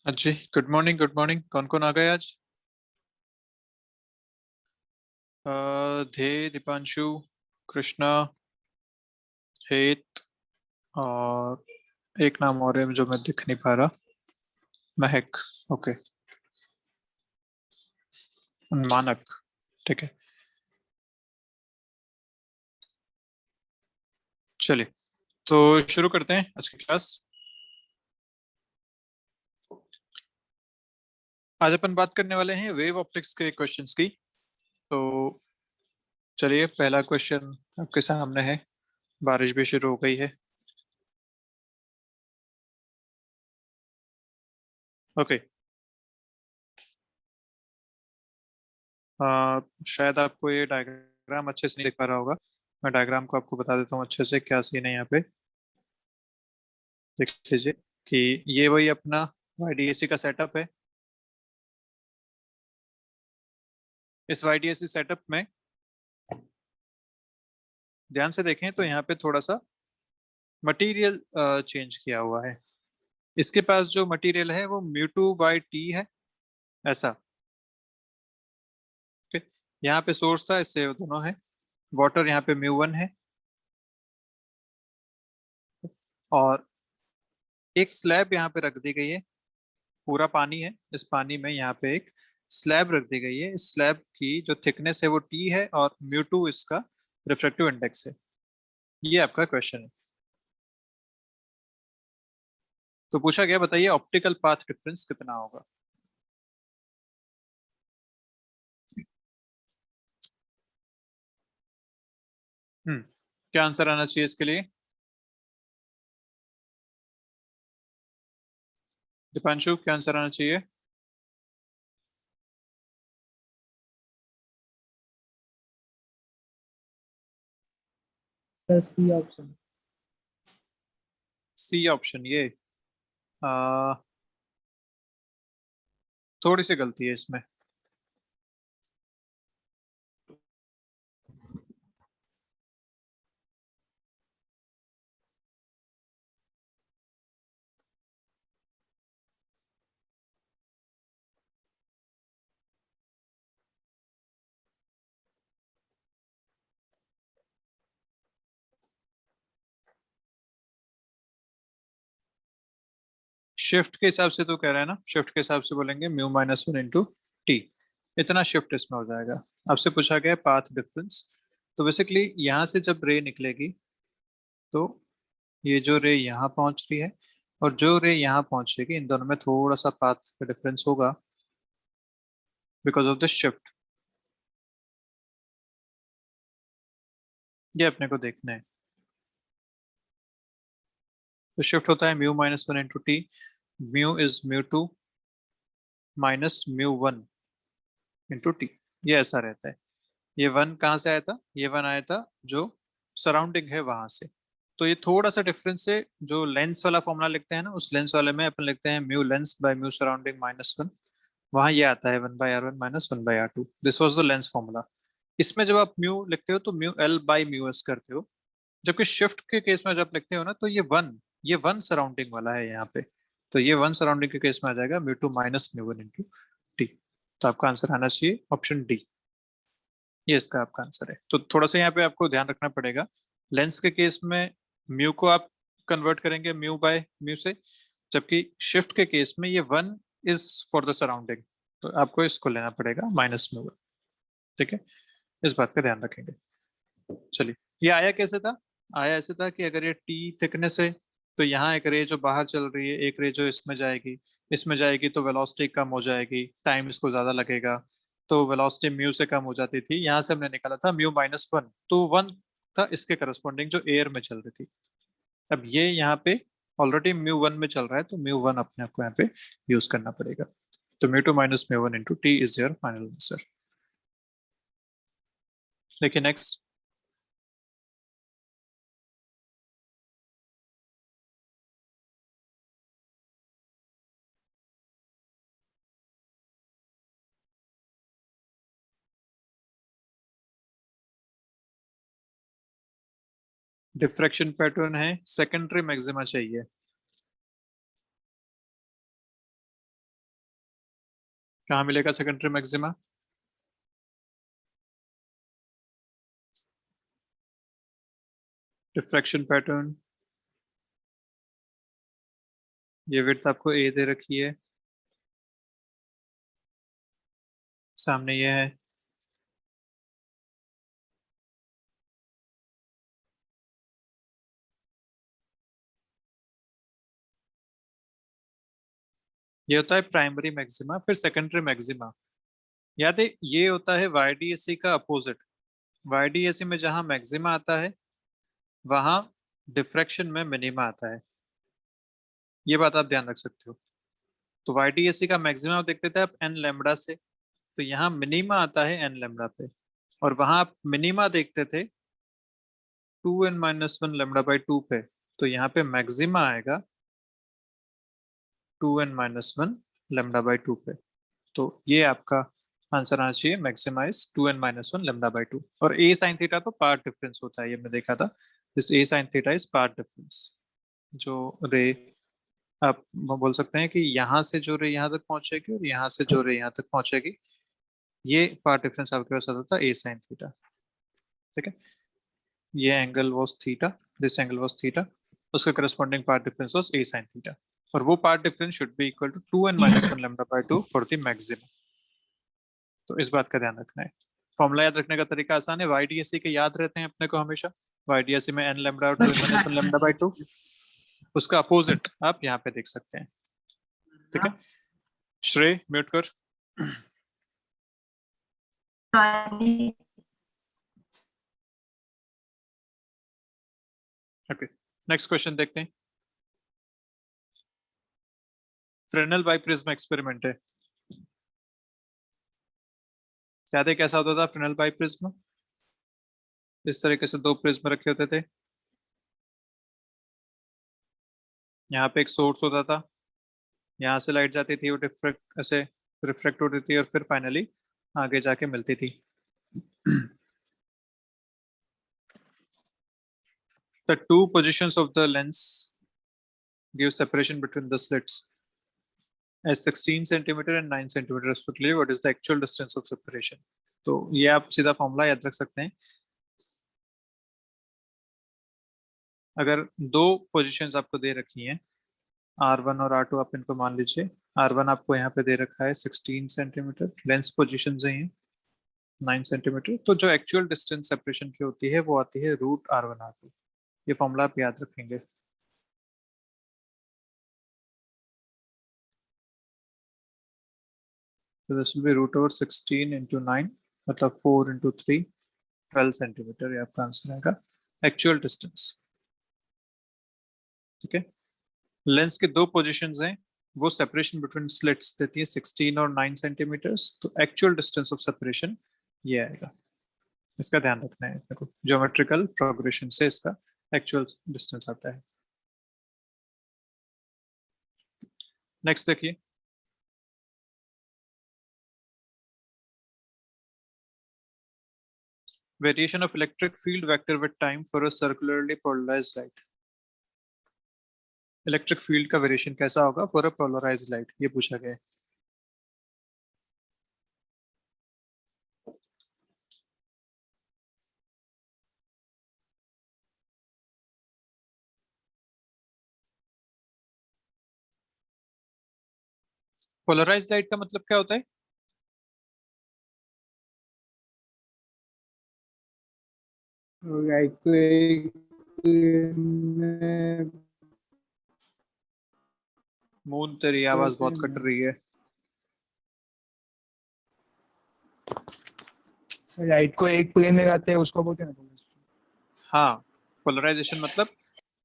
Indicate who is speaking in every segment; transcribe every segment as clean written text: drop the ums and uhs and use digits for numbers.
Speaker 1: हाँ जी। Good morning, good morning. कौन कौन आ गए आज? धे, दीपांशु, कृष्णा, हेत, और एक नाम और है जो मैं दिख नहीं पा रहा। महक। ओके। मानक। ठीक है। चलिए, तो शुरू करते हैं आज की क्लास। आज अपन बात करने वाले हैं वेव ऑप्टिक्स के क्वेश्चंस की। तो चलिए, पहला क्वेश्चन आपके सामने है। बारिश भी शुरू हो गई है। ओके। शायद आपको ये डायग्राम अच्छे से नहीं दिख पा रहा होगा। मैं डायग्राम को आपको बता देता हूँ अच्छे से क्या सीन है यहाँ पे। देख लीजिए कि ये वही अपना वाईडीएसी का सेटअप है। इस वाईडीएसी सेटअप में ध्यान से देखें तो यहाँ पे थोड़ा सा मटेरियल चेंज किया हुआ है। इसके पास जो मटेरियल है वो म्यू 2/T है, ऐसा। ठीक। यहाँ पे सोर्स था, इससे वो दोनों है। वाटर यहाँ पे म्यू 1 है। और एक स्लैब यहाँ पे रख दी गई है। पूरा पानी है, इस पानी में यहाँ पे एक स्लैब रख दी गई है। इस स्लैब की जो थिकनेस है वो T है और म्यू 2 इसका रिफ्रैक्टिव इंडेक्स है। ये आपका क्वेश्चन है। तो पूछा गया, बताइए ऑप्टिकल पाथ डिफरेंस कितना होगा। क्या आंसर आना चाहिए इसके लिए? दीपांशु, क्या आंसर आना चाहिए?
Speaker 2: Sir c option.
Speaker 1: C option. ये आ, थोड़ी सी गलती है इसमें। शिफ्ट के हिसाब से तो कह रहे हैं ना, शिफ्ट के हिसाब से बोलेंगे μ-1 × T। इतना शिफ्ट इसमें हो जाएगा। आपसे पूछा गया पाथ डिफरेंस। तो बेसिकली यहाँ से जब रे निकलेगी तो ये जो रे यहाँ पहुंच रही है और जो रे यहाँ पहुंचेगी, इन दोनों में थोड़ा सा पाथ का डिफरेंस होगा बिकॉज ऑफ द शिफ्ट। ये अपने को देखना है। तो शिफ्ट होता है μ-1 × T। Mu is mu 2 -μ 1 × T। ये ऐसा रहता है। ये वन कहाँ से आया था? ये वन आया था जो सराउंडिंग है वहां से। तो ये थोड़ा सा डिफरेंस है। जो लेंस वाला फॉर्मूला लिखते हैं ना, उस लेंस वाले में अपन लिखते हैं μ लेंस/μ सराउंडिंग -1। वहां ये आता है 1/r1 -1/r2। This was the lens formula. इसमें जब आप म्यू लिखते हो तो μl/μs करते हो। जबकि शिफ्ट के केस में जब लिखते हो ना तो ये वन सराउंडिंग वाला है यहाँ पे। तो ये वन सराउंडिंग के केस में आ जाएगा म्यू 2 -μ1 × T। तो आपका आंसर आना चाहिए ऑप्शन डी। ये इसका आपका आंसर है। तो थोड़ा सा यहाँ पे आपको ध्यान रखना पड़ेगा। लेंस के केस में म्यू को आप कन्वर्ट करेंगे μ/μ से, जबकि शिफ्ट के केस में ये one is for the surrounding. तो आपको इसको लेना पड़ेगा -μ1। ठीक है, इस बात का ध्यान रखेंगे। चलिए, ये आया कैसे था? आया ऐसे था कि अगर ये टी थिकनेस है तो यहाँ एक रे जो बाहर चल रही है, एक रे जो इसमें जाएगी तो वेलोसिटी कम हो जाएगी, टाइम इसको ज्यादा लगेगा। तो वेलोसिटी म्यू से कम हो जाती थी। यहाँ से हमने निकाला था μ-1। तो वन था इसके करस्पॉन्डिंग जो एयर में चल रही थी। अब ये यहाँ पे ऑलरेडी म्यू 1 में चल रहा है तो म्यू 1 अपने आपको यहाँ पे यूज करना पड़ेगा। तो mu 2 -μ1 × T is your final answer. देखिए नेक्स्ट। डिफ्रैक्शन पैटर्न है, सेकेंडरी मैक्सिमा चाहिए। कहाँ मिलेगा सेकेंडरी मैक्सिमा? रिफ्रैक्शन पैटर्न, ये विड्थ आपको ए दे रखी है, सामने ये है, ये होता है प्राइमरी मैक्सिमा। फिर सेकेंडरी मैक्सिमा, याद है ये होता है वाईडीएसी का अपोजिट। वाईडीएसी में जहां मैक्सिमा आता है वहां डिफ्रैक्शन में मिनिमा आता है, ये बात आप ध्यान रख सकते हो। तो वाईडीएसी का मैक्सिमा देखते थे आप एन लेमडा से, तो यहाँ मिनिमा आता है एन लेमडा पे, और वहां आप मिनिमा देखते थे 2n-1 लेमडा बाई 2 पे, तो यहाँ पे मैक्सिमा आएगा 2n-1 लेमडा बाई 2 पे। तो ये आपका आंसर आना चाहिए, maxima is 2n-1 lambda by 2। और ए साइन थीटा तो पार्ट डिफरेंस होता है, ये मैंने देखा था, this A sine theta is path difference. जो रे आप बोल सकते हैं कि यहाँ से जो रे यहाँ तक पहुंचेगी और यहाँ से जो रे यहाँ तक पहुंचेगी, ये पार्ट डिफरेंस आपके पास आता था ए साइन थीटा। ठीक है, ये angle was theta, this angle was theta, उसका corresponding path difference was a sine theta, और वो path difference should be equal to 2n-1 lambda by 2 for the maximum. तो इस बात का ध्यान रखना है। फॉर्मूला याद रखने का तरीका आसान है, वाईडीएसी के याद रहते हैं अपने को हमेशा, वाईडीएसी में n लेमडा और 2n-1 लेमडा बाय 2, उसका अपोजिट आप यहाँ पे देख सकते हैं। ठीक है, श्रेय म्यूट कर। ओके, नेक्स्ट क्वेश्चन देखते हैं। फ्रेनेल बाइप्रिज्म एक्सपेरिमेंट है, याद है कैसा होता था फ्रेनेल बाइप्रिज्म? इस तरीके से दो प्रिज्म रखे होते थे, यहाँ पे एक सोर्स होता था, यहाँ से लाइट जाती थी, वो डिफ्रेक्ट ऐसे रिफ्लेक्ट होती थी और फिर फाइनली आगे जाके मिलती थी। The two positions of the lens give separation between the slits as 16 centimeter and 9 centimeter respectively. What is the actual distance of separation? तो ये आप सीधा फॉर्मूला याद रख सकते हैं। अगर दो पोजीशंस आपको दे रखी हैं R1 और R2, आप इनको मान लीजिए। R1 आपको यहाँ पे दे रखा है 16 सेंटीमीटर, लेंस पोजीशन है 9 सेंटीमीटर, तो जो एक्चुअल डिस्टेंस सेपरेशन की होती है वो आती है √R1R2। ये फॉर्मूला आप याद रखेंगे। So this will be √16 into 9, मतलब 4 into 3, 12 सेंटीमीटर, ये आपका आंसर आएगा एक्चुअल डिस्टेंस। ठीक है, लेंस के दो पोजीशंस हैं, वो सेपरेशन बिटवीन स्लिट्स देती है 16 और 9 सेंटीमीटर्स, तो एक्चुअल डिस्टेंस ऑफ सेपरेशन ये आएगा। इसका ध्यान रखना है, देखो ज्योमेट्रिकल प्रोग्रेशन से इसका एक्चुअल डिस्टेंस आता है। नेक्स्ट देखिए, variation of electric field vector with time for a circularly polarized light। Electric field का वेरिएशन कैसा होगा फॉर अ पोलराइज्ड लाइट, ये पूछा गया है। पोलराइज्ड लाइट का मतलब क्या होता है?
Speaker 2: लाइट को एक प्लेन में,
Speaker 1: मून तेरी आवाज बहुत कट रही है।
Speaker 2: लाइट को एक प्लेन में लाते हैं उसको बोलते हैं ना।
Speaker 1: हाँ, पोलराइजेशन मतलब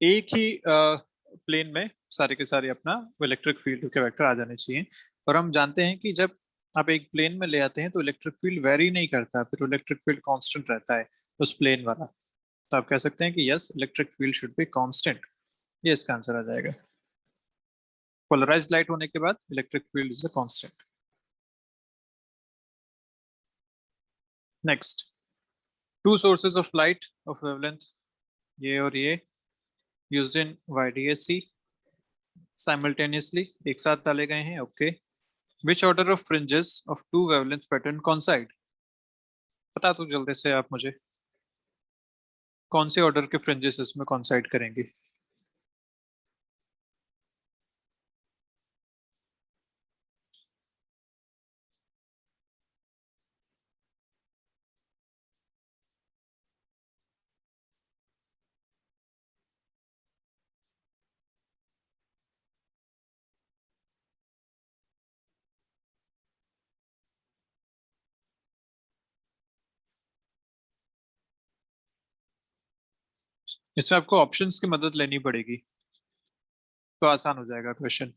Speaker 1: एक ही प्लेन में सारे के सारे अपना इलेक्ट्रिक फील्ड के वेक्टर आ जाने चाहिए। और हम जानते हैं कि जब आप एक प्लेन में ले आते हैं तो इलेक्ट्रिक फील्ड वेरी नहीं करता, फिर इलेक्ट्रिक फील्ड कांस्टेंट रहता है उस प्लेन वाला। तो आप कह सकते हैं कि yes, electric field should be constant, ये इसका आंसर आ जाएगा। पोलराइज्ड लाइट होने के बाद electric field is a constant. Next, two sources of light of wavelength, ये और ये, यूज्ड इन YDAC साइमल्टेनियसली, एक साथ डाले गए हैं। Okay, which order of fringes of two wavelength pattern coincide. बता तू जल्दी से आप मुझे, कौन से ऑर्डर के फ्रिंजेस इसमें कॉन्साइड करेंगे। इसमें आपको ऑप्शंस की मदद लेनी पड़ेगी, तो आसान हो जाएगा क्वेश्चन।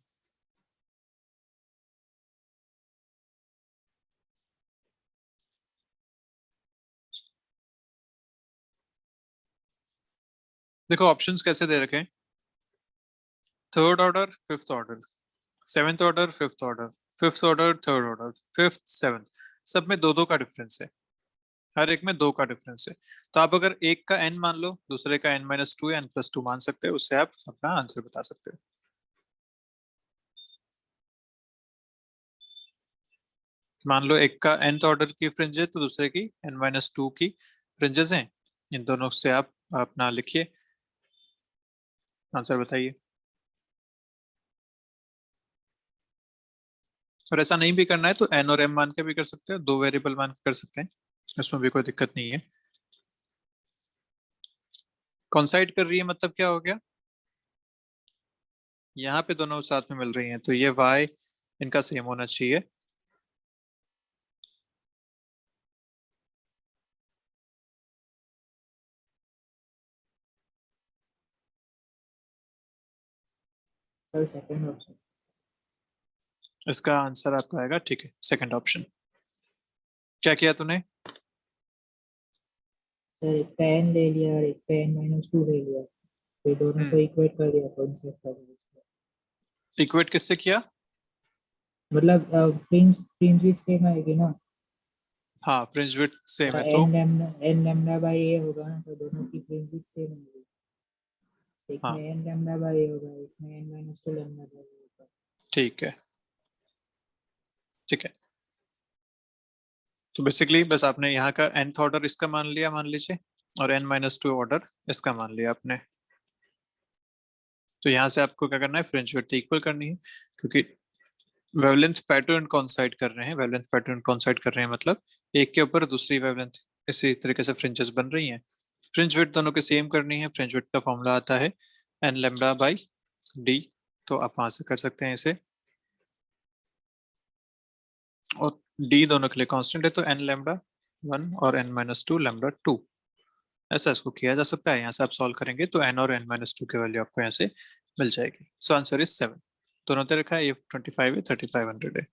Speaker 1: देखो ऑप्शंस कैसे दे रखे हैं, third order, fifth order, seventh order, fifth order, fifth order, third order, fifth, seventh, सब में दो दो का डिफरेंस है, हर एक में दो का डिफरेंस है। तो आप अगर एक का n मान लो, दूसरे का n-2 या n+2 मान सकते हो, उससे आप अपना आंसर बता सकते हो। मान लो एक का nth ऑर्डर की फ्रिंज है तो दूसरे की n-2 की फ्रिंजेस हैं, इन दोनों से आप अपना लिखिए, आंसर बताइए। और ऐसा नहीं भी करना है तो n और m मान के भी कर सकते हो, दो वेरिएबल मान के कर सकते हैं, इसमें भी कोई दिक्कत नहीं है। कॉन्साइड कर रही है मतलब क्या हो गया, यहाँ पे दोनों साथ में मिल रही हैं तो ये y इनका सेम होना चाहिए।
Speaker 3: Sir second option.
Speaker 1: इसका आंसर आपका आएगा, ठीक है, सेकंड ऑप्शन। क्या किया तूने।
Speaker 3: सर एक का n ले लिया और एक का n-2 ले लिया, तो दोनों को इक्वेट कर दिया, कॉन्सेप्ट कर दिया।
Speaker 1: इक्वेट किससे किया।
Speaker 3: मतलब फ्रिंज फ्रिंज विड्थ सेम आएगी ना,
Speaker 1: हाँ फ्रिंज विड्थ सेम है तो
Speaker 3: n लैम्डा बाई a होगा ना, तो दोनों की फ्रिंज विड्थ सेम होगी। एक में
Speaker 1: हाँ
Speaker 3: n लैम्डा बाई a होगा, एक में n-2 लैम्डा बाई a होगा।
Speaker 1: ठीक है, ठीक है। तो बेसिकली बस आपने यहाँ का nth ऑर्डर इसका मान लिया मान लीजिए, और n-2 ऑर्डर इसका मान लिया आपने। तो यहाँ से आपको क्या करना है, फ्रिंज विड्थ इक्वल करनी है, क्योंकि वेवलेंथ पैटर्न कॉन्साइड कर रहे हैं, वेवलेंथ पैटर्न कॉन्साइड कर रहे हैं मतलब एक के ऊपर दूसरी वेवलेंथ इसी तरीके से फ्रिंजेस बन रही हैं। फ्रिंज विड्थ दोनों के सेम करनी है, फ्रिंज विड्थ का फॉर्मूला आता है n λ/d, तो आप वहां से कर सकते हैं इसे, और d दोनों के लिए कांस्टेंट है तो n λ1 और n-2 λ2, ऐसा इसको किया जा सकता है। यहाँ से आप सॉल्व करेंगे तो n और n-2 की वैल्यू आपको यहाँ से मिल जाएगी। सो आंसर इज 7, दोनों दे रखा है, ये 25 है, 3500 है।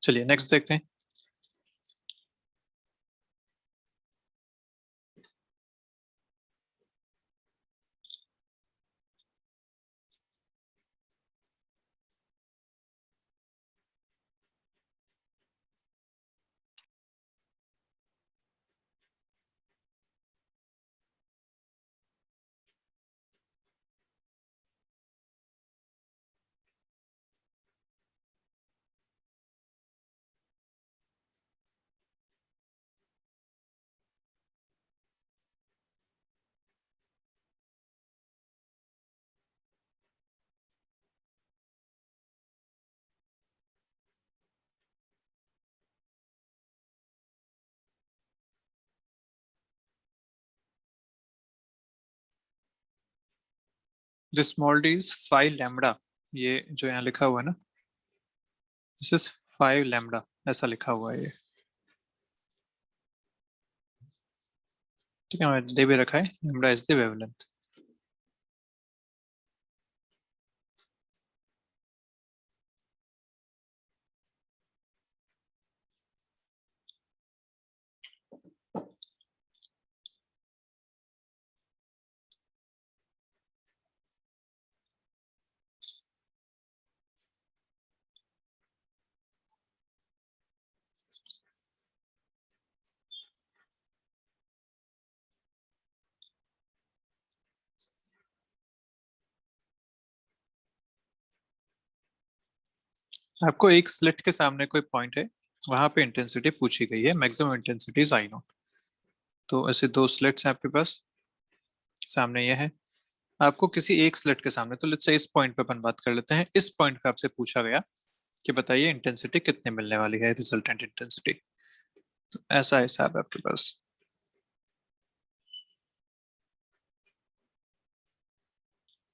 Speaker 1: चलिए नेक्स्ट देखते हैं। This small D is 5 lambda, ये जो यहाँ लिखा हुआ है ना, दिस इज 5 लैम्बडा, ऐसा लिखा हुआ है ये, ठीक है, मैंने दे भी रखा है, लैम्बडा इज द वेवलेंथ। आपको एक स्लिट के सामने कोई पॉइंट है, वहां पे इंटेंसिटी पूछी गई है, maximum intensity is I not. तो ऐसे दो स्लिट्स हैं आपके पास, सामने ये है, आपको किसी एक स्लिट के सामने, तो लेट्स से इस पॉइंट पे अपन बात कर लेते हैं, इस पॉइंट पे आपसे पूछा गया कि बताइए इंटेंसिटी कितने मिलने वाली है, रिजल्टेंट इंटेंसिटी। तो ऐसा हिसाब है आपके पास।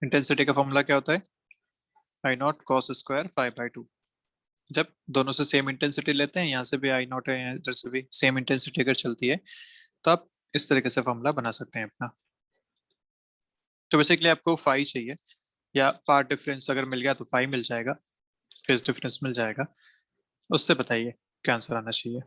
Speaker 1: इंटेंसिटी का फॉर्मूला क्या होता है, आई नॉट कॉस स्क्वायर 5/2। जब दोनों से सेम इंटेंसिटी लेते हैं, यहाँ से भी आई नॉट है, इधर से भी सेम इंटेंसिटी अगर चलती है, तो आप इस तरीके से फॉर्मूला बना सकते हैं अपना। तो बेसिकली आपको फाई चाहिए, या पार्ट डिफरेंस अगर मिल गया तो फाई मिल जाएगा, फेज डिफरेंस मिल जाएगा, उससे बताइए क्या आंसर आना चाहिए।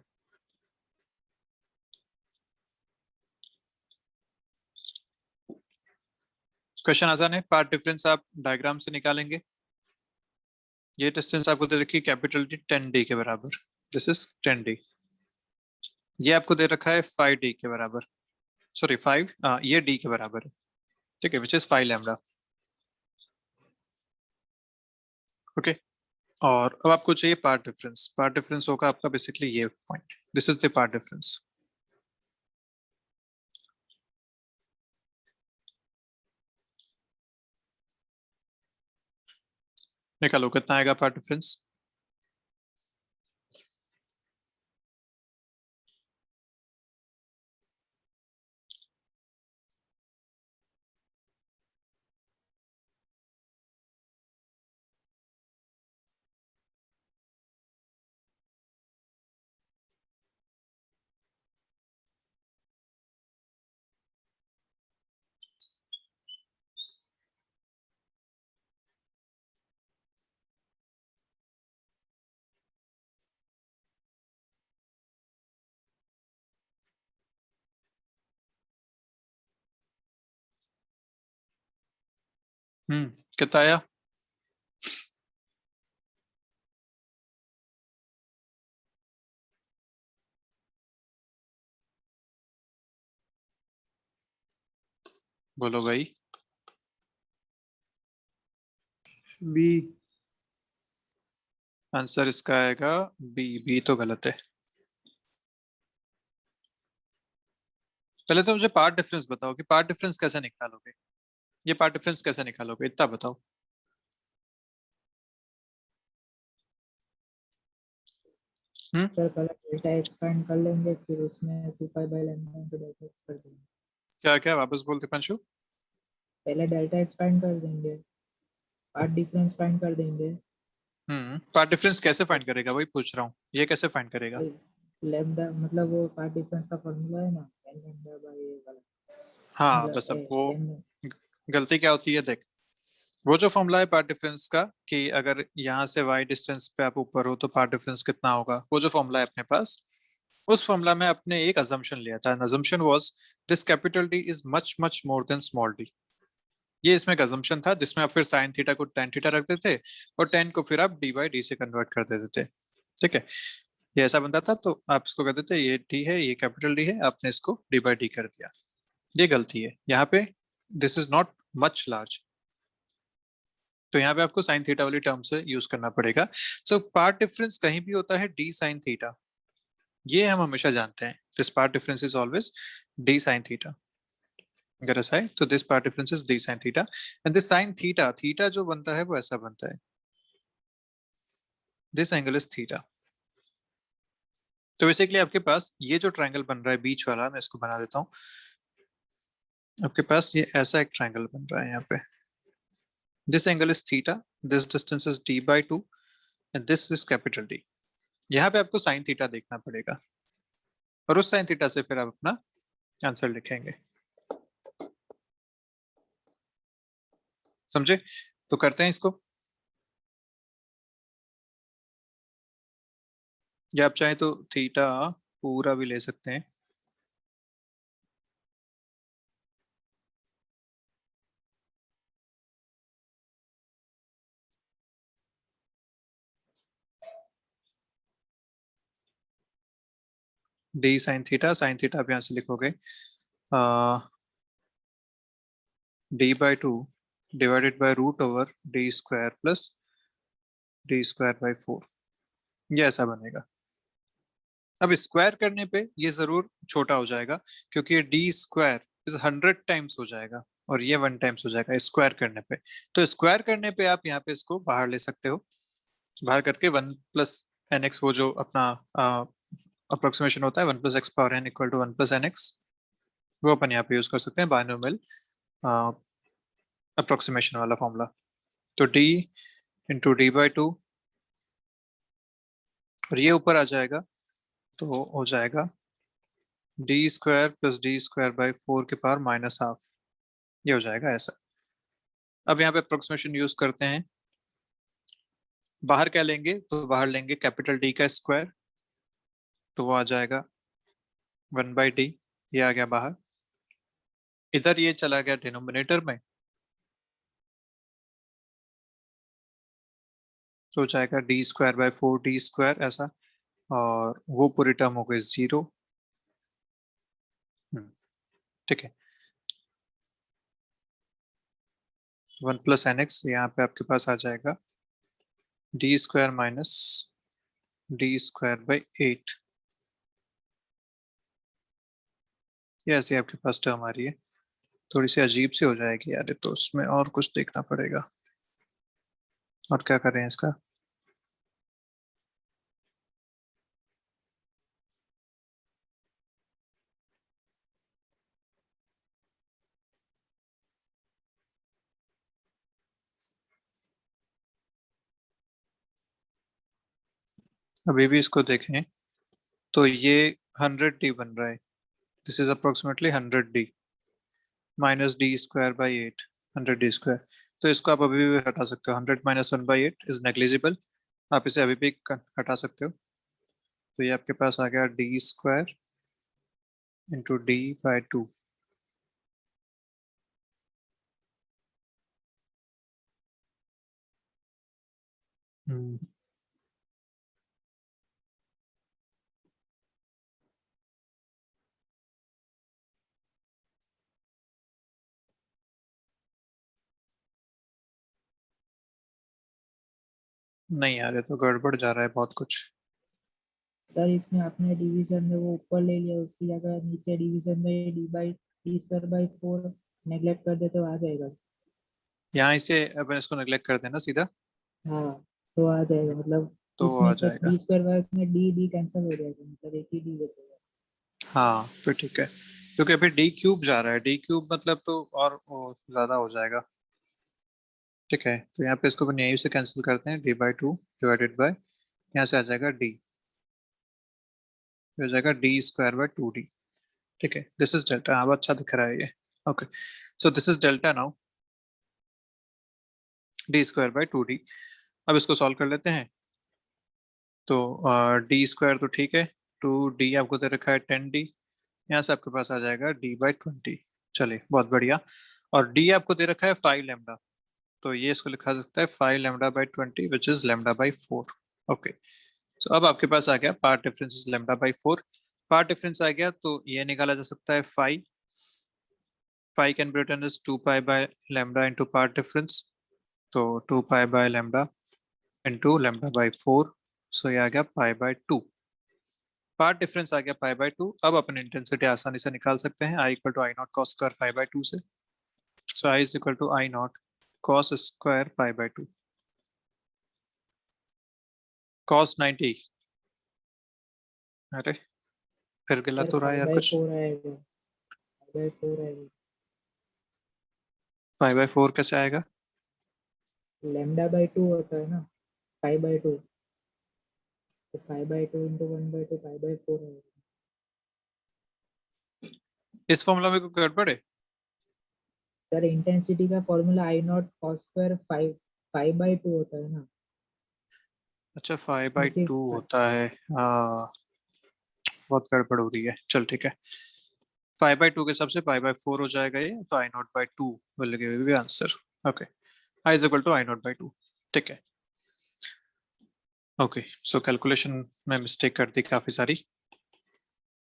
Speaker 1: क्वेश्चन आसान है, पार्ट डिफरेंस आप डायग्राम से निकालेंगे। ये डिस्टेंस आपको दे रखी है कैपिटल डी 10d के बराबर, दिस इज 10d। ये आपको दे रखा है 5d के बराबर, सॉरी 5, ये d के बराबर है, ठीक है, विच इज 5 लैम्डा। ओके, और अब आपको चाहिए पार्ट डिफरेंस। पार्ट डिफरेंस होगा आपका बेसिकली ये point, this is the path difference. निकालो कितना आएगा पार्ट डिफरेंस। कितना आया। बोलो भाई।
Speaker 2: बी।
Speaker 1: आंसर इसका आएगा बी। बी तो गलत है। पहले तो मुझे पार्ट डिफरेंस बताओ कि पार्ट डिफरेंस कैसे निकालोगे, ये पार्ट डिफरेंस कैसे निकालोगे, इतना बताओ।
Speaker 3: सर पहले डेल्टा एक्सपेंड कर लेंगे, फिर उसमें 2 pi by lambda into delta x कर देंगे।
Speaker 1: क्या क्या वापस बोलते पंशु।
Speaker 3: पहले डेल्टा एक्सपेंड कर देंगे, पार्ट डिफरेंस फाइंड कर देंगे।
Speaker 1: पार्ट डिफरेंस कैसे फाइंड करेगा, वही पूछ रहा हूँ, ये कैसे फाइंड करेगा।
Speaker 3: लैम्डा मतलब वो पार्ट डिफरेंस का फॉर्मूला है ना, n लैम्डा बाय ए वाला,
Speaker 1: हाँ
Speaker 3: मतलब
Speaker 1: बस अब
Speaker 3: ए
Speaker 1: वो
Speaker 3: n।
Speaker 1: गलती क्या होती है देख, वो जो फॉर्मूला है पार्ट डिफरेंस का कि अगर यहाँ से y डिस्टेंस पे आप ऊपर हो तो पार्ट डिफरेंस कितना होगा, वो जो फॉर्मूला है अपने पास, उस फॉर्मूला में आपने एक अजम्पशन लिया था, assumption was this capital D is much much more than small D. ये इसमें एक अजम्पशन था जिसमें आप फिर साइन थीटा को tan थीटा रखते थे, और tan को फिर आप डी बाई डी से कन्वर्ट कर देते थे, ठीक है। ये ऐसा बनता था, तो आप इसको कहते थे ये डी है, ये कैपिटल डी है, आपने इसको डी बाई डी कर दिया। ये गलती है यहाँ पे, this is not much large, तो यहाँ पे आपको साइन थीटा वाली टर्म से यूज करना पड़ेगा। सो पार्ट डिफरेंस कहीं भी होता है डी साइन थीटा, ये हम हमेशा जानते हैं, this part difference is always D sine theta. अगर ऐसा है तो this part difference is D sine theta, and this sine theta, theta जो बनता है वो ऐसा बनता है, दिस एंगल इज थीटा। तो बेसिकली आपके पास ये जो ट्रायंगल बन रहा है बीच वाला, मैं इसको बना देता हूँ, आपके पास ये ऐसा एक ट्रायंगल बन रहा है यहाँ पे, this angle is theta, this distance is d by 2 and this is capital D। यहाँ पे आपको साइन थीटा देखना पड़ेगा, और उस साइन थीटा से फिर आप अपना आंसर लिखेंगे, समझे। तो करते हैं इसको, या आप चाहें तो थीटा पूरा भी ले सकते हैं। डी साइन थीटा आप यहाँ से लिखोगे d by 2 divided by root over d square plus d square by 4, ये ऐसा बनेगा। अब स्क्वायर करने पे ये जरूर छोटा हो जाएगा, क्योंकि ये डी स्क्वायर इज 100 टाइम्स हो जाएगा और ये 1 टाइम्स हो जाएगा स्क्वायर करने पे। तो स्क्वायर करने पे आप यहाँ पे इसको बाहर ले सकते हो, बाहर करके 1 प्लस एन एक्स, वो जो अपना अप्रोक्सीमेशन होता है 1 plus x power n equal to 1 plus n x, वो अपन यहाँ पे यूज कर सकते हैं बायनोमियल अप्रोक्सीमेशन वाला फॉर्मूला। तो डी इंटू डी बाई 2, और ये ऊपर आ जाएगा तो हो जाएगा d square plus d square by 4 के पावर माइनस हाफ, ये हो जाएगा ऐसा। अब यहाँ पे अप्रोक्सीमेशन यूज करते हैं, बाहर क्या लेंगे, तो बाहर लेंगे कैपिटल डी का स्क्वायर, तो वो आ जाएगा 1 बाई डी, ये आ गया बाहर। इधर ये चला गया डिनोमिनेटर में, तो हो जाएगा d square by 4 D square ऐसा, और वो पूरी टर्म हो गई 0। ठीक है, 1 प्लस एन एक्स, यहाँ पे आपके पास आ जाएगा d square minus D square by 8, ये ऐसे आपके पास टर्म आ रही है। थोड़ी सी अजीब सी हो जाएगी यार, तो उसमें और कुछ देखना पड़ेगा, और क्या करें इसका। अभी भी इसको देखें तो ये 100d बन रहा है, this is approximately 100d minus D square by 8, 100d square. तो इसको आप अभी भी हटा सकते हो, 100 माइनस 1 बाई 8 इज नेग्लिजिबल, आप इसे अभी भी हटा सकते हो। तो ये आपके पास आ गया D square into d by 2, नहीं यार ये तो गड़बड़ जा रहा है बहुत कुछ।
Speaker 3: सर इसमें आपने डिवीजन में वो ऊपर ले लिया, उसकी जगह नीचे डिवीजन में डी स्क्वायर बाई 4 नेग्लेक्ट कर दे तो आ जाएगा।
Speaker 1: यहाँ इसे अपन इसको नेग्लेक्ट कर देना सीधा,
Speaker 3: हाँ, तो आ जाएगा, मतलब
Speaker 1: तो वो
Speaker 3: इसमें
Speaker 1: आ
Speaker 3: से
Speaker 1: जाएगा।
Speaker 3: डी स्क्वायर बाई उसमें डी कैंसिल हो जाएगा, मतलब एक ही डी बचेगा।
Speaker 1: हाँ फिर ठीक है, क्योंकि अभी डी क्यूब जा रहा है, डी क्यूब मतलब तो और वो ज्यादा हो जाएगा। ठीक है, तो यहाँ पे इसको अपन यहीं से कैंसिल करते हैं, डी बाई 2 डिवाइडेड बाय, यहाँ से आ जाएगा डी, हो जाएगा डी स्क्वायर बाय 2d। ठीक है, दिस इज डेल्टा, अब अच्छा दिख रहा है ये। Okay, so this is delta now, D square by 2d। अब इसको सॉल्व कर लेते हैं, तो डी स्क्वायर तो ठीक है, 2d आपको दे रखा है 10d, यहाँ से आपके पास आ जाएगा d बाई 20। चलिए बहुत बढ़िया, और d आपको दे रखा है 5 लैम्डा, तो ये इसको लिखा जा सकता है 5 lambda by 20 which is lambda by 4। Okay, so अब आपके पास आ गया path difference is lambda by 4। Path difference आ गया तो ये निकाला जा सकता है 5, 5 can be written as 2 pi by lambda into part difference, तो 2 pi by lambda into lambda by 4, सो ये आ गया pi by 2। पार्ट डिफरेंस आ गया pi by 2। अब अपन इंटेंसिटी आसानी से निकाल सकते हैं, I equal to I not cos square pi by 2 से, so I is equal to I not cos square pi by 2, cos 90। अरे फिर गिला
Speaker 3: सर
Speaker 1: तो रहा है
Speaker 3: फाइव
Speaker 1: यार
Speaker 3: बाई
Speaker 1: कुछ,
Speaker 3: फोर आएगा, 5/4 आएगा।
Speaker 1: pi by 4 कैसे आएगा?
Speaker 3: लैम्डा बाई 2 होता है ना, 5/2, तो 5/2 इंटू 1/2 5/4 आएगा।
Speaker 1: इस फॉर्मूला में कोई गड़बड़ है?
Speaker 3: सर इंटेंसिटी का formula I not cos square 5/2 होता है ना।
Speaker 1: अच्छा 5 by
Speaker 3: दिस इज
Speaker 1: 2 होता है, हाँ बहुत गड़बड़ हो रही है, चल ठीक है। 5 by 2 के हिसाब से 5 by 4 हो जाएगा ये, तो I not by 2 will give you answer. Okay, I is equal to I not by 2। ठीक है, ओके, सो कैलकुलेशन में मिस्टेक कर दी काफी सारी।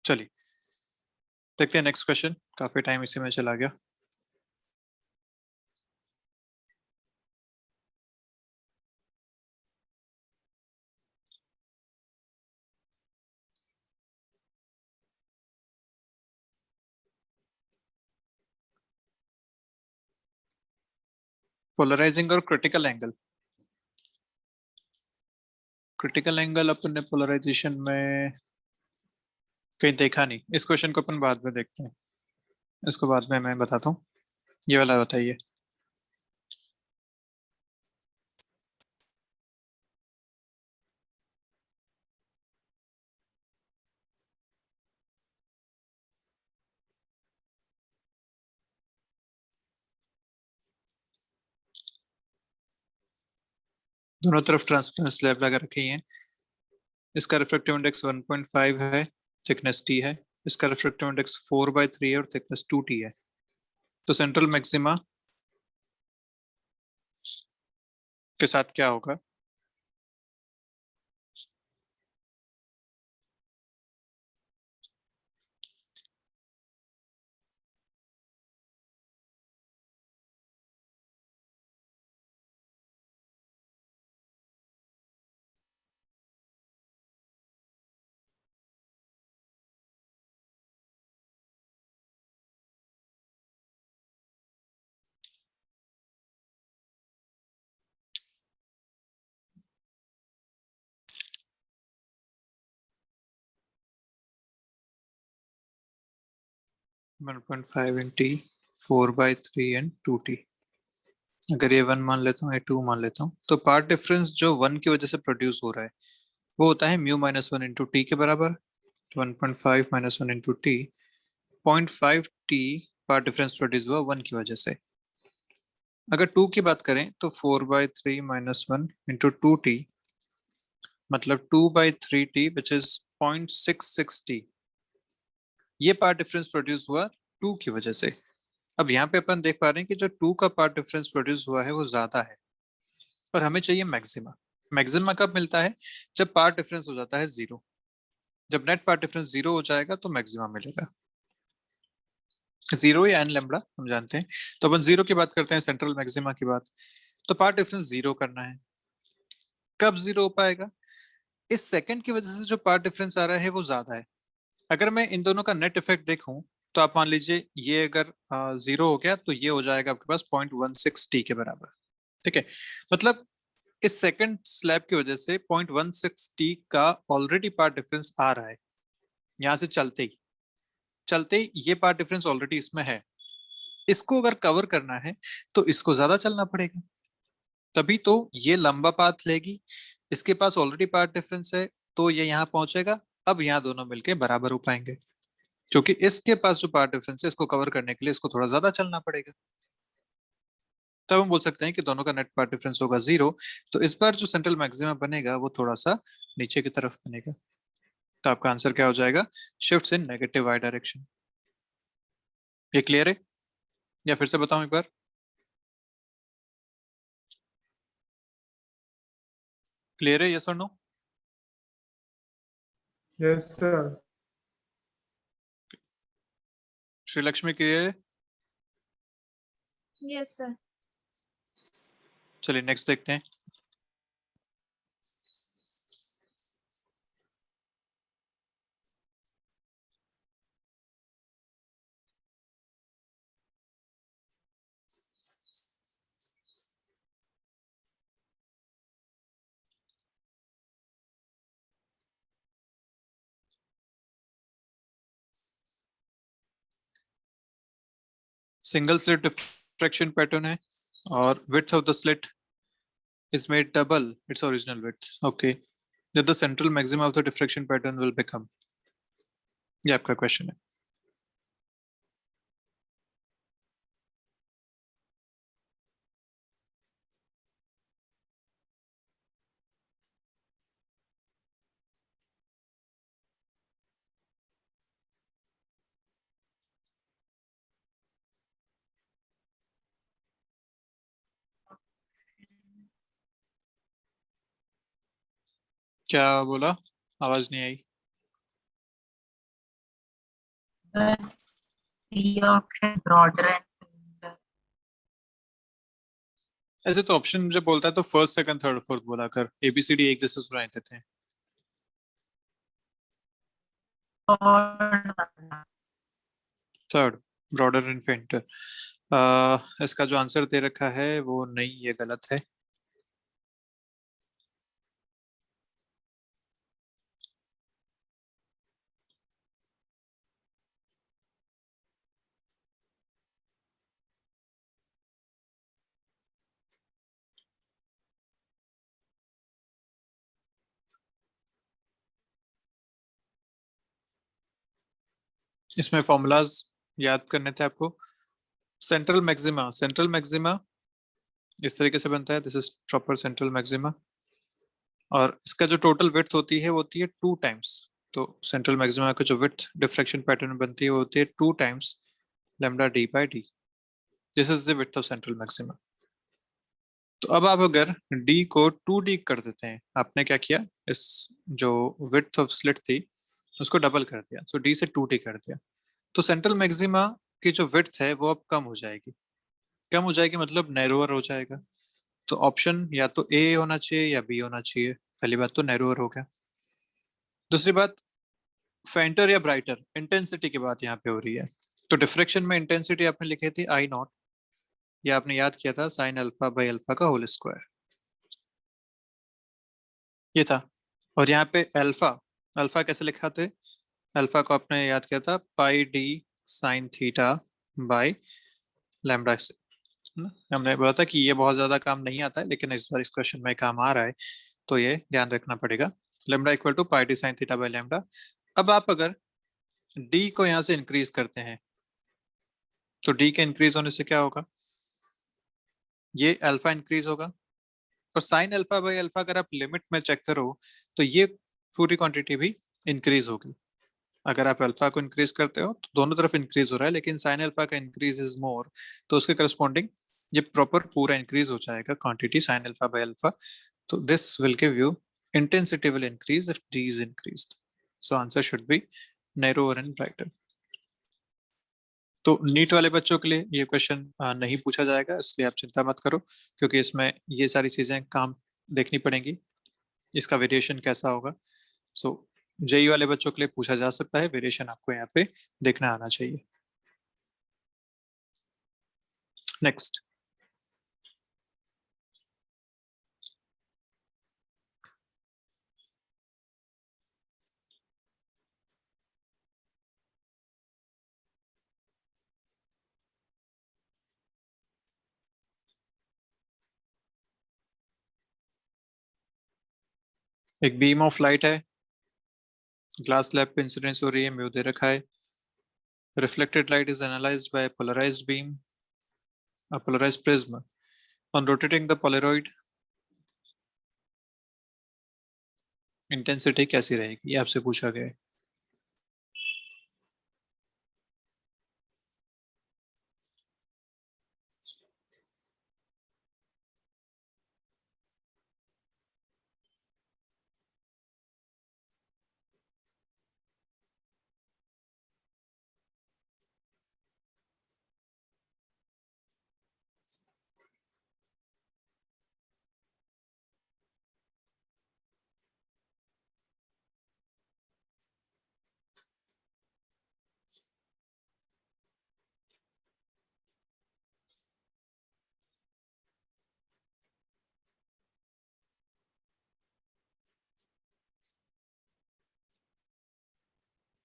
Speaker 1: चलिए देखते हैं नेक्स्ट क्वेश्चन, काफी टाइम इसी में चला गया। पोलराइजिंग और क्रिटिकल एंगल। क्रिटिकल एंगल अपन ने पोलराइजेशन में कहीं देखा नहीं, इस क्वेश्चन को अपन बाद में देखते हैं, इसको बाद में मैं बताता हूँ। ये वाला बताइए। दोनों तरफ ट्रांसपेरेंट स्लैब लगा रखी है। इसका रिफ्रैक्टिव इंडेक्स 1.5 है, थिकनेस t है। इसका रिफ्रैक्टिव इंडेक्स 4/3 है और थिकनेस 2t है। तो सेंट्रल मैक्सिमा के साथ क्या होगा? One point five in T, 4/3 and 2t। अगर ये 1 मान लेता हूँ, ये 2 मान लेता हूँ, तो पार्ट डिफरेंस जो 1 की वजह से प्रोड्यूस हो रहा है वो होता है म्यू माइनस 1 इंटू टी के बराबर। 1.5 minus 1 into T, 0.5 T path difference produce हुआ 1 की वजह से। अगर 2 की बात करें तो 4/3 माइनस 1 इंटू 2t, मतलब 2/3t विच इज 0.66t। ये पार्ट डिफरेंस प्रोड्यूस हुआ 2 की वजह से। अब यहाँ पे अपन देख पा रहे हैं कि जो 2 का पार्ट डिफरेंस प्रोड्यूस हुआ है वो ज्यादा है, और हमें चाहिए मैक्सिमा। मैक्सिमा कब मिलता है? जब पार्ट डिफरेंस हो जाता है 0। जब नेट पार्ट डिफरेंस 0 हो जाएगा तो मैक्सिमा मिलेगा। 0 या एन लैम्बडा हम जानते हैं। तो अपन 0 की बात करते हैं, सेंट्रल मैक्सिमा की बात। तो पार्ट डिफरेंस 0 करना है। कब 0 हो पाएगा? इस सेकंड की वजह से जो पार्ट डिफरेंस आ रहा है वो ज्यादा है। अगर मैं इन दोनों का नेट इफेक्ट देखूं तो आप मान लीजिए ये अगर 0 हो गया तो ये हो जाएगा आपके पास 0.16t के बराबर। ठीक है, मतलब इस सेकंड स्लैब की वजह से 0.16t का ऑलरेडी पार्ट डिफरेंस आ रहा है। यहां से चलते ही ये पार्ट डिफरेंस ऑलरेडी इसमें है। इसको अगर कवर करना है तो इसको ज्यादा चलना पड़ेगा, तभी तो ये लंबा पाथ लेगी। इसके पास ऑलरेडी पार्ट डिफरेंस है तो ये यहाँ पहुंचेगा। अब यहाँ दोनों मिलके बराबर हो पाएंगे, क्योंकि इसके पास जो पार्ट डिफरेंस है इसको कवर करने के लिए इसको थोड़ा ज्यादा चलना पड़ेगा। तब हम बोल सकते हैं कि दोनों का नेट पार्ट डिफरेंस होगा 0। तो इस बार जो सेंट्रल मैक्सिमा बनेगा वो थोड़ा सा नीचे की तरफ बनेगा। तो आपका आंसर क्या हो जाएगा? Shifts in negative y direction. ये क्लियर है या फिर से बताऊं एक बार? क्लियर है, यस और no?
Speaker 2: yes sir.
Speaker 1: Sreelakshmi clear है?
Speaker 4: Yes sir.
Speaker 1: चलिए नेक्स्ट देखते हैं। सिंगल स्लिट डिफ्रैक्शन पैटर्न है और width of the slit is made double its original width. Okay, that the central maximum of the diffraction pattern will become। ये आपका question है। क्या बोला? आवाज नहीं आई।
Speaker 3: ऑप्शन ब्रॉडर एंड
Speaker 1: ऐसे तो ऑप्शन जब बोलता है तो फर्स्ट सेकंड थर्ड फोर्थ बोला कर, एबीसीडी एक जैसे सुनाई देते हैं। Third, broader and फेंटर। इसका जो आंसर दे रखा है वो नहीं, ये गलत है। इसमें फॉर्मूलाज याद करने थे आपको। सेंट्रल मैक्सिमा इस तरीके से बनता है, this is proper central maxima. और इसका जो टोटल विड्थ होती है वो होती है 2 टाइम्स। तो सेंट्रल मैक्सिमा का जो विड्थ डिफ्रैक्शन पैटर्न बनती है वो होती है 2 times lambda D by D. This is the width of central maxima. तो अब आप अगर डी को 2D कर देते हैं, आपने क्या किया, इस जो विड्थ ऑफ स्लिट थी उसको डबल कर दिया, सो डी से 2D कर दिया, तो सेंट्रल मैक्सिमा की जो विड्थ है वो अब कम हो जाएगी। कम हो जाएगी मतलब नैरोअर हो जाएगा। तो ऑप्शन या तो ए होना चाहिए या बी होना चाहिए। पहली बात तो नैरोअर हो गया। दूसरी बात, फेंटर या ब्राइटर, इंटेंसिटी की बात यहाँ पे हो रही है। तो डिफ्रेक्शन में इंटेंसिटी आपने लिखी थी आई नॉट, या आपने याद किया था साइन अल्फा बाई अल्फा का होल स्क्वायर, ये था। और यहाँ पे अल्फा, अल्फा कैसे लिखा थे, अल्फा को आपने याद किया था pi d sine theta by lambda से, है ना? हमने बोला था कि ये बहुत ज्यादा काम नहीं आता है, लेकिन इस बार इस क्वेश्चन में काम आ रहा है, तो ये ध्यान रखना पड़ेगा। Lambda equal to pi d sine theta by lambda. अब आप अगर डी को यहाँ से इंक्रीज करते हैं, तो डी के इंक्रीज होने से क्या होगा, ये अल्फा इंक्रीज होगा। और साइन अल्फा बाई अल्फा अगर आप लिमिट में चेक करो तो ये पूरी क्वांटिटी भी इंक्रीज होगी। अगर आप अल्फा को इंक्रीज करते हो तो दोनों तरफ इंक्रीज हो रहा है, लेकिन साइन अल्फा का इंक्रीज इज मोर, तो उसके करस्पॉन्डिंग ये प्रॉपर पूरा इंक्रीज हो जाएगा quantity sine alpha by alpha. तो this will give you intensity will increase if d is increased. So answer should be narrower and brighter. तो NEET वाले बच्चों के लिए ये क्वेश्चन नहीं पूछा जाएगा, इसलिए आप चिंता मत करो, क्योंकि इसमें ये सारी चीजें काम देखनी पड़ेंगी, इसका वेरिएशन कैसा होगा। सो जेई वाले बच्चों के लिए पूछा जा सकता है, वेरिएशन आपको यहाँ पे देखना आना चाहिए। नेक्स्ट, एक बीम ऑफ लाइट है, ग्लास स्लैब पे इंसिडेंस हो रही है, म्यू दे रखा है। Reflected light is analysed by polarised beam, a polarized prism. On rotating the polaroid, intensity कैसी रहेगी, ये आपसे पूछा गया है।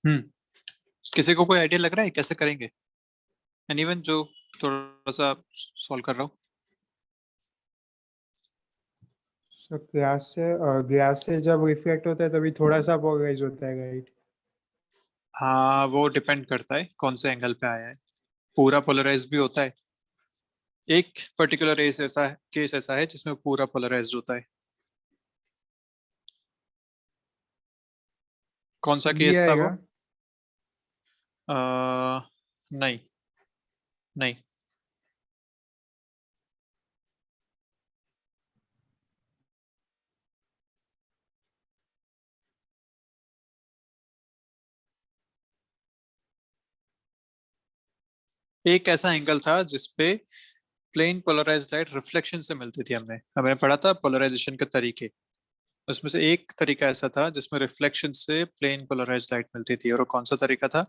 Speaker 1: हम्म, किसी को कोई आइडिया लग रहा है कैसे करेंगे, एनीवन जो थोड़ा सा सॉल्व कर रहा हूँ।
Speaker 2: तो ग्लास से जब रिफ्लेक्ट होता है तभी थोड़ा सा पोलराइज होता है, राइट?
Speaker 1: हाँ, वो डिपेंड करता है कौन से एंगल पे आया है, पूरा पोलराइज भी होता है। एक पर्टिकुलर केस ऐसा है जिसमें पूरा पोलराइज होता है। कौन सा
Speaker 2: बी
Speaker 1: केस था वो?
Speaker 2: आएगा।
Speaker 1: नहीं, नहीं। एक ऐसा एंगल था जिसपे प्लेन पोलराइज्ड लाइट रिफ्लेक्शन से मिलती थी, हमने हमने पढ़ा था पोलराइजेशन के तरीके। उसमें से एक तरीका ऐसा था जिसमें रिफ्लेक्शन से प्लेन पोलराइज्ड लाइट मिलती थी, और वो कौन सा तरीका था,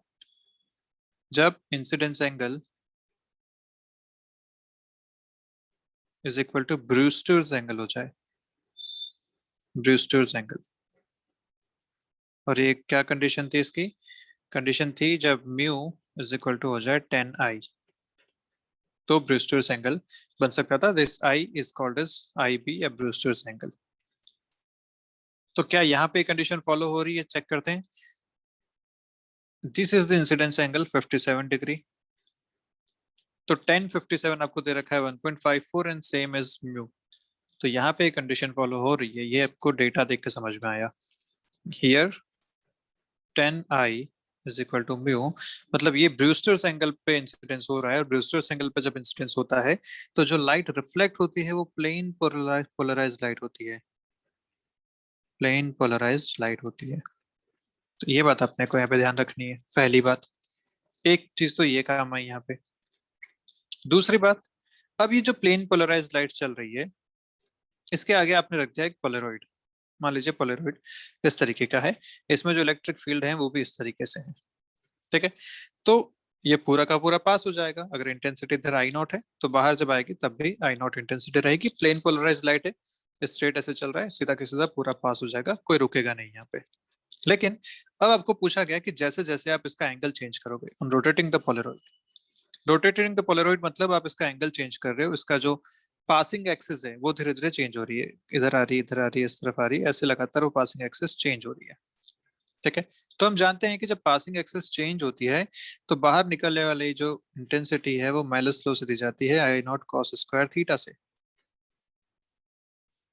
Speaker 1: जब incidence angle is equal to Brewster's angle हो जाए, ब्रूस्टर्स एंगल। और ये क्या कंडीशन थी इसकी? कंडीशन थी जब म्यू इज इक्वल टू हो जाए 10i, तो ब्रूस्टर्स एंगल बन सकता था। This i is called as IB या ब्रूस्टर्स एंगल। तो क्या यहाँ पे कंडीशन फॉलो हो रही है? चेक करते हैं। This is the incidence angle 57 degree, तो 1057 आपको दे रखा है 1.54 एंड सेम एज म्यू। तो यहाँ पे कंडीशन फॉलो हो रही है, ये आपको डेटा देख के समझ में आया। Here 10i is equal to mu, मतलब ये ब्रूस्टर्स एंगल पे इंसिडेंस हो रहा है। और ब्रूस्टर्स एंगल पे जब इंसिडेंस होता है तो जो लाइट रिफ्लेक्ट होती है वो प्लेन पोलराइज्ड लाइट होती है, प्लेन पोलराइज्ड लाइट होती है। तो ये बात अपने को यहाँ पे ध्यान रखनी है, पहली बात। एक चीज तो ये काम आई यहाँ पे। दूसरी बात, अब ये जो प्लेन पोलराइज्ड लाइट चल रही है, इसके आगे आपने रख दिया एक पोलरॉइड। मान लीजिए पोलरॉइड इस तरीके का है, इसमें जो इलेक्ट्रिक फील्ड है वो भी इस तरीके से है, ठीक है। तो ये पूरा का पूरा पास हो जाएगा। अगर इंटेंसिटी इधर आई नॉट है तो बाहर जब आएगी तब भी आई नॉट इंटेंसिटी रहेगी। प्लेन पोलराइज्ड लाइट है, स्ट्रेट ऐसे चल रहा है, सीधा के सीधा पूरा पास हो जाएगा, कोई रुकेगा नहीं यहाँ पे। लेकिन अब आपको पूछा गया कि जैसे जैसे आप इसका एंगल चेंज करोगे on rotating the Polaroid, rotating the Polaroid मतलब आप इसका एंगल चेंज कर रहे हो, इसका जो पासिंग एक्सिस है वो धीरे धीरे चेंज हो रही है, इधर आ रही है, इधर आ रही है, इस तरफ आ रही है, ऐसे लगातार वो पासिंग एक्सिस चेंज हो रही है, ठीक है। तो हम जानते हैं कि जब पासिंग एक्सिस चेंज होती है तो बाहर निकलने वाली जो इंटेंसिटी है वो माइनस लॉ से दी जाती है I not cos square theta से।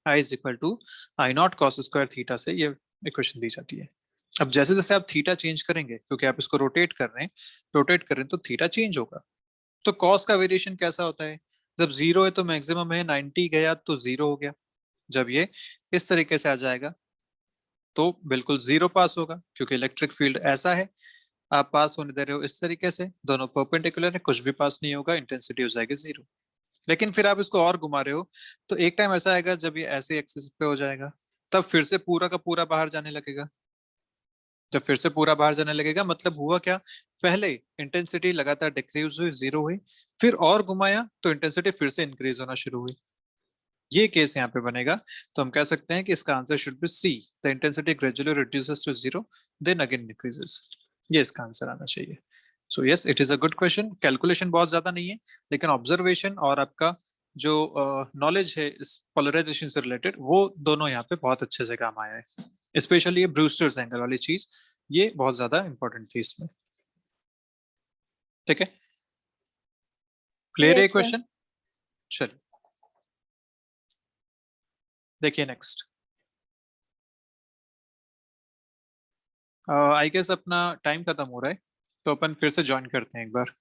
Speaker 1: I is equal to I not cos square theta से ये इक्वेशन दी जाती है। अब जैसे जैसे आप थीटा चेंज करेंगे, क्योंकि आप इसको रोटेट कर रहे हैं तो थीटा चेंज होगा। तो कॉस का वेरिएशन कैसा होता है? जब 0 है तो मैक्सिमम है, 90 गया तो 0 हो गया। जब ये इस तरीके से आ जाएगा तो बिल्कुल 0 पास होगा, क्योंकि इलेक्ट्रिक फील्ड ऐसा है, आप पास होने दे रहे हो इस तरीके से, दोनों परपेंडिकुलर है, कुछ भी पास नहीं होगा, इंटेंसिटी हो जाएगी 0। लेकिन फिर आप इसको और घुमा रहे हो तो एक टाइम ऐसा आएगा जब ये ऐसे एक्सिस पे हो जाएगा, तब फिर से पूरा का पूरा बाहर जाने लगेगा। जब फिर से पूरा बाहर जाने लगेगा मतलब हुआ क्या, पहले इंटेंसिटी लगातार डिक्रीज हुई, 0 हुई, फिर और घुमाया तो इंटेंसिटी फिर से इंक्रीज होना शुरू हुई। ये केस यहाँ पे बनेगा। तो हम कह सकते हैं कि इसका answer should be c, the intensity gradually reduces to 0 then again increases. ये इसका आंसर आना चाहिए। So yes, it is a good question. Calculation बहुत ज्यादा नहीं है, लेकिन ऑब्जर्वेशन और आपका जो नॉलेज है इस पोलराइजेशन से रिलेटेड, वो दोनों यहाँ पे बहुत अच्छे से काम आया है। स्पेशली ये ब्रूस्टर्स एंगल वाली चीज, ये बहुत ज्यादा इंपॉर्टेंट थी इसमें, ठीक है। क्लियर है
Speaker 3: Yes, sir.
Speaker 1: क्वेश्चन? चलिए देखिए नेक्स्ट। आई गेस अपना टाइम खत्म हो रहा है, तो अपन फिर से ज्वाइन करते हैं एक बार।